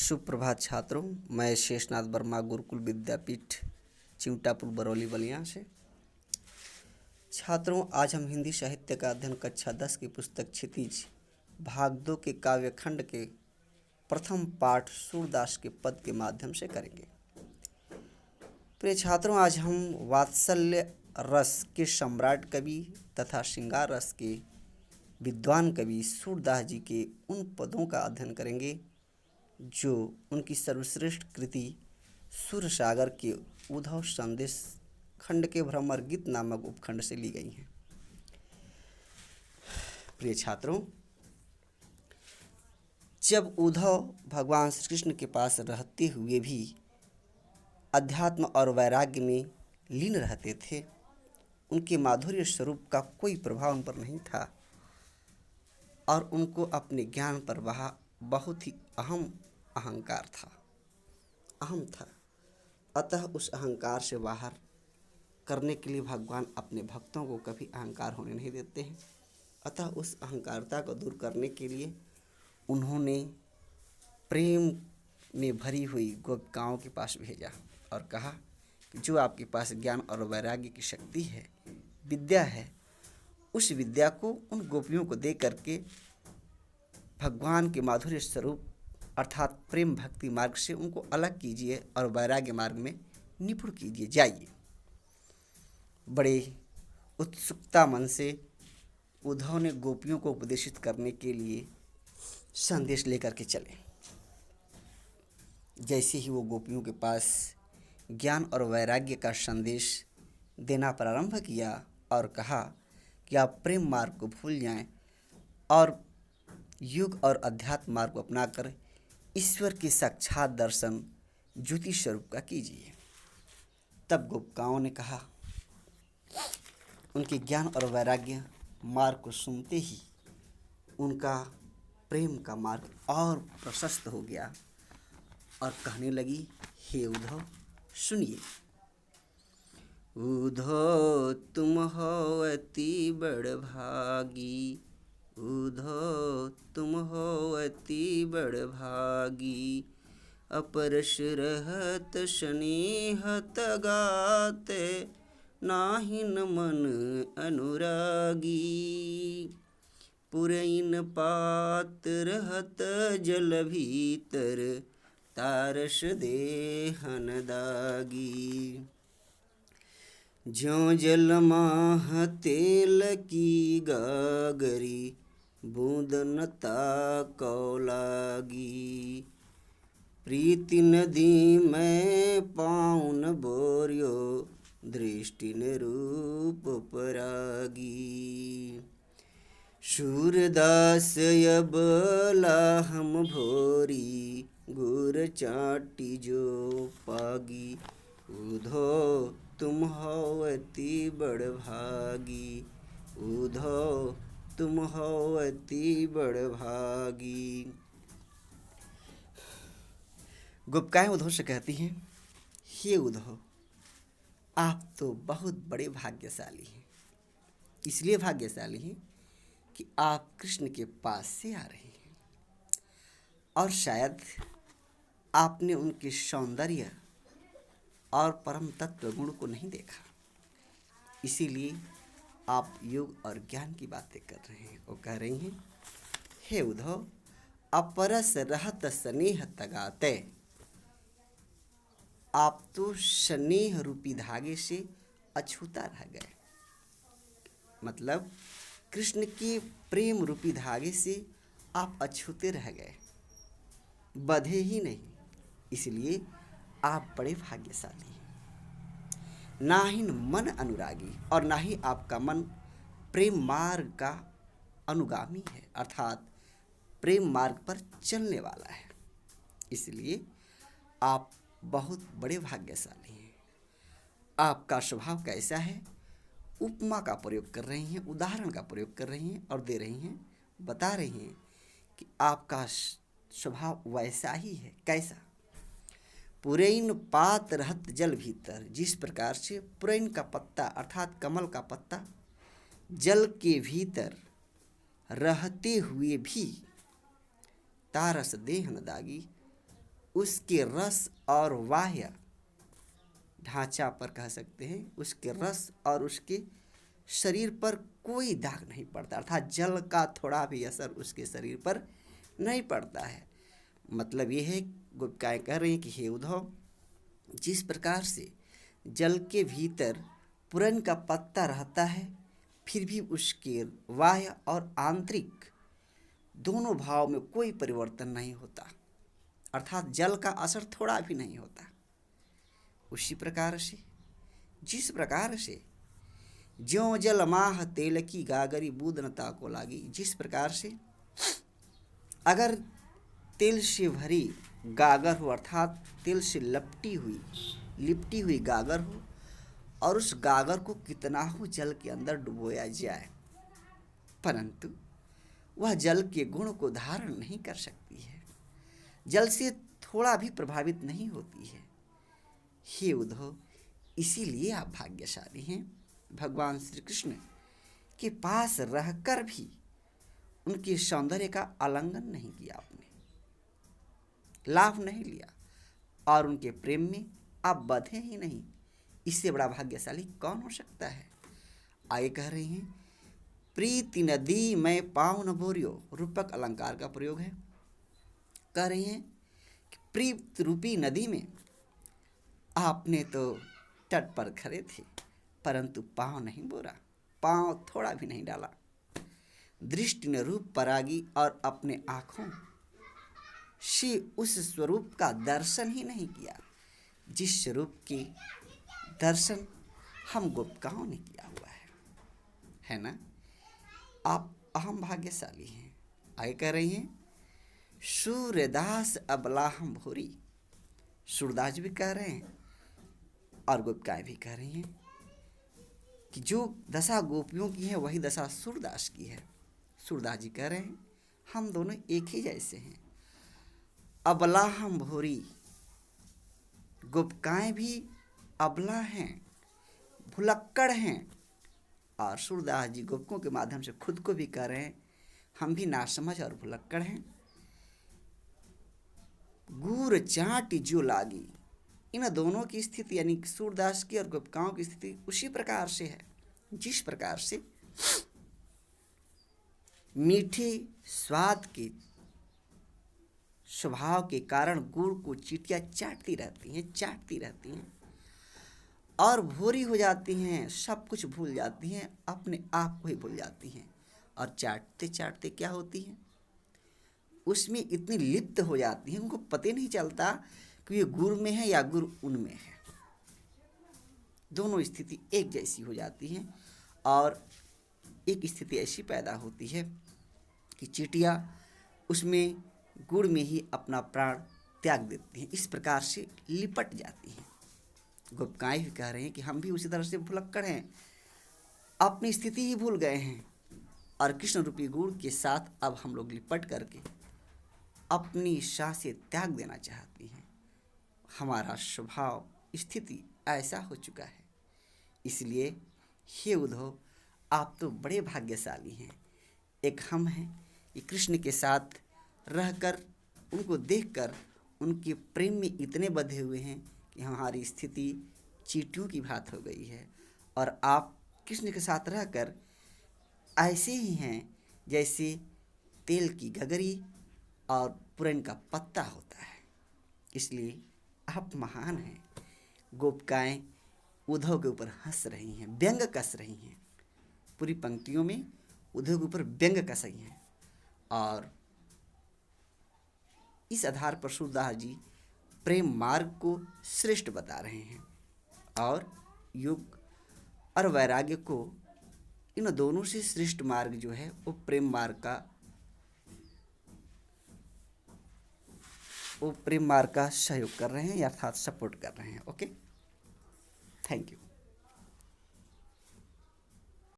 सुप्रभात छात्रों, मैं शेषनाथ वर्मा गुरुकुल विद्यापीठ चिंटापुर बरौली बलिया से। छात्रों, आज हम हिंदी साहित्य का अध्ययन कक्षा 10 की पुस्तक क्षितिज भाग 2 के काव्यखंड के प्रथम पाठ सूरदास के पद के माध्यम से करेंगे। प्रिय छात्रों, आज हम वात्सल्य रस के सम्राट कवि तथा श्रृंगार रस के विद्वान कवि सूरदास जी के उन पदों का अध्ययन करेंगे जो उनकी सर्वश्रेष्ठ कृति सूरसागर के उद्धव संदेश खंड के भ्रमर गीत नामक उपखंड से ली गई हैं। प्रिय छात्रों, जब उद्धव भगवान श्री कृष्ण के पास रहते हुए भी अध्यात्म और वैराग्य में लीन रहते थे, उनके माधुर्य स्वरूप का कोई प्रभाव उन पर नहीं था और उनको अपने ज्ञान पर वह बहुत ही अहंकार था, अहम था। अतः उस अहंकार से बाहर करने के लिए भगवान अपने भक्तों को कभी अहंकार होने नहीं देते हैं। अतः उस अहंकारता को दूर करने के लिए उन्होंने प्रेम में भरी हुई गोपिकाओं के पास भेजा और कहा कि जो आपके पास ज्ञान और वैराग्य की शक्ति है, विद्या है, उस विद्या को उन गोपियों को दे करके भगवान के माधुर्य स्वरूप अर्थात प्रेम भक्ति मार्ग से उनको अलग कीजिए और वैराग्य मार्ग में निपुण कीजिए। जाइए। बड़े उत्सुकता मन से उद्धव ने गोपियों को उपदेशित करने के लिए संदेश लेकर के चले। जैसे ही वो गोपियों के पास ज्ञान और वैराग्य का संदेश देना प्रारंभ किया और कहा कि आप प्रेम मार्ग को भूल जाएं और योग और अध्यात्म मार्ग को अपनाकर ईश्वर के साक्षात दर्शन ज्योति स्वरूप का कीजिए। तब गोपिकाओं ने कहा, उनके ज्ञान और वैराग्य मार्ग को सुनते ही उनका प्रेम का मार्ग और प्रशस्त हो गया और कहने लगी, हे उद्धव सुनिए। उद्धव तुम हो अति बड़ भागी, उद्धव तुम हो अति बड़ भागी, अपरस रहत स्नेहत गाते, नाहिन मन अनुरागी, पुरैन पात रहत जल भीतर, तारस देहन दागी, ज्यों जल माह तेल की गागरी, बूंदन ताकौ लागी, प्रीति नदी में पाउन बोरियो, दृष्टि न रूप परागी, सूरदास अब लाहम भोरी, गुर चाटी जो पागी, उद्धव तुम हो अति बड़ भागी, उद्धव तुम हो अति बड़ भागी। गोपिकाएं उद्धव से कहती हैं, हे उद्धव, आप तो बहुत बड़े भाग्यशाली हैं। इसलिए भाग्यशाली हैं कि आप कृष्ण के पास से आ रहे हैं और शायद आपने उनके सौंदर्य और परम तत्व गुण को नहीं देखा, इसीलिए आप योग और ज्ञान की बातें कर रहे हैं। वो कह रही हैं, हे उद्धव, अपरस रहत स्नेह तगाते, आप तो स्नेह रूपी धागे से अछूता रह गए। मतलब कृष्ण के प्रेम रूपी धागे से आप अछूते रह गए, बंधे ही नहीं। इसलिए आप बड़े भाग्यशाली हैं। ना ही मन अनुरागी, और ना ही आपका मन प्रेम मार्ग का अनुगामी है, अर्थात प्रेम मार्ग पर चलने वाला है। इसलिए आप बहुत बड़े भाग्यशाली हैं। आपका स्वभाव कैसा है? उपमा का प्रयोग कर रही हैं, उदाहरण का प्रयोग कर रही हैं और दे रही हैं, बता रही हैं कि आपका स्वभाव वैसा ही है। कैसा? पुरैन पात रहत जल भीतर, जिस प्रकार से पुरैन का पत्ता अर्थात कमल का पत्ता जल के भीतर रहते हुए भी तारस देहन दागी, उसके रस और बाह्य ढांचा पर कह सकते हैं, उसके रस और उसके शरीर पर कोई दाग नहीं पड़ता, अर्थात जल का थोड़ा भी असर उसके शरीर पर नहीं पड़ता है। मतलब ये है, गोपिकाएँ कह रही हैं कि हे उद्धव, जिस प्रकार से जल के भीतर पुरन का पत्ता रहता है, फिर भी उसके बाह्य और आंतरिक दोनों भाव में कोई परिवर्तन नहीं होता, अर्थात जल का असर थोड़ा भी नहीं होता, उसी प्रकार से जिस प्रकार से ज्यों जल माह तेल की गागरी बूंद न ताको लागी, जिस प्रकार से अगर तेल से भरी गागर हो, अर्थात तेल से लिपटी हुई गागर हो, और उस गागर को कितना हो जल के अंदर डुबोया जाए, परंतु वह जल के गुण को धारण नहीं कर सकती है, जल से थोड़ा भी प्रभावित नहीं होती है। हे उद्धव, इसीलिए आप भाग्यशाली हैं, भगवान श्री कृष्ण के पास रहकर भी उनके सौंदर्य का आलिंगन नहीं किया आपने, लाभ नहीं लिया, और उनके प्रेम में आप बंधे ही नहीं। इससे बड़ा भाग्यशाली कौन हो सकता है। आगे कह रहे हैं, प्रीति नदी में पाँव न बोरियो, रूपक अलंकार का प्रयोग है। कह रही हैं कि प्रीत रूपी नदी में आपने तो तट पर खड़े थे, परंतु पाँव नहीं बोरा, पाँव थोड़ा भी नहीं डाला। दृष्टि ने रूप परागी, और अपने आँखों से उस स्वरूप का दर्शन ही नहीं किया जिस स्वरूप के दर्शन हम गोपिकाओं ने किया हुआ है ना। आप अहम भाग्यशाली हैं। आगे कह रही हैं, सूर्यदास अबलाहम भूरी, सूरदास भी कह रहे हैं और गोपिकाएं भी कह रही हैं कि जो दशा गोपियों की है वही दशा सूरदास की है। सूरदास जी कह रहे हैं, हम दोनों एक ही जैसे हैं। अबला हम भूरी, गोपिकाएं भी अबला हैं, भुलक्कड़ हैं, और सूरदास जी गोपियों के माध्यम से खुद को भी कह रहे हैं, हम भी नासमझ और भुलक्कड़ हैं। गूर चाट जो लागी, इन दोनों की स्थिति यानी सूरदास की और गोपिकाओं की स्थिति उसी प्रकार से है जिस प्रकार से मीठे स्वाद के स्वभाव के कारण गुड़ को चींटियां चाटती रहती हैं और भोरी हो जाती हैं, सब कुछ भूल जाती हैं, अपने आप को ही भूल जाती हैं, और चाटते चाटते क्या होती हैं, उसमें इतनी लिप्त हो जाती हैं, उनको पता नहीं चलता कि ये गुड़ में है या गुड़ उनमें है। दोनों स्थिति एक जैसी हो जाती हैं, और एक स्थिति ऐसी पैदा होती है कि चींटियां उसमें गुड़ में ही अपना प्राण त्याग देती हैं, इस प्रकार से लिपट जाती हैं। गोपिकाएं भी कह रहे हैं कि हम भी उसी तरह से भुलक्कड़ हैं, अपनी स्थिति ही भूल गए हैं, और कृष्ण रूपी गुड़ के साथ अब हम लोग लिपट करके अपनी सांसें त्याग देना चाहती हैं। हमारा स्वभाव स्थिति ऐसा हो चुका है। इसलिए हे उद्धव, आप तो बड़े भाग्यशाली हैं। एक हम हैं कि कृष्ण के साथ रहकर, उनको देखकर उनके प्रेम में इतने बंधे हुए हैं कि हमारी स्थिति चींटियों की भांति हो गई है, और आप कृष्ण के साथ रहकर ऐसे ही हैं जैसे तेल की गगरी और पुरन का पत्ता होता है। इसलिए आप महान हैं। गोपिकाएं उद्धव के ऊपर हंस रही हैं, व्यंग कस रही हैं, पूरी पंक्तियों में उद्धव के ऊपर व्यंग कस रही हैं, और इस आधार पर सूरदास जी प्रेम मार्ग को श्रेष्ठ बता रहे हैं, और योग और वैराग्य को, इन दोनों से श्रेष्ठ मार्ग जो है वो प्रेम मार्ग का सहयोग कर रहे हैं, अर्थात सपोर्ट कर रहे हैं। Okay, thank you.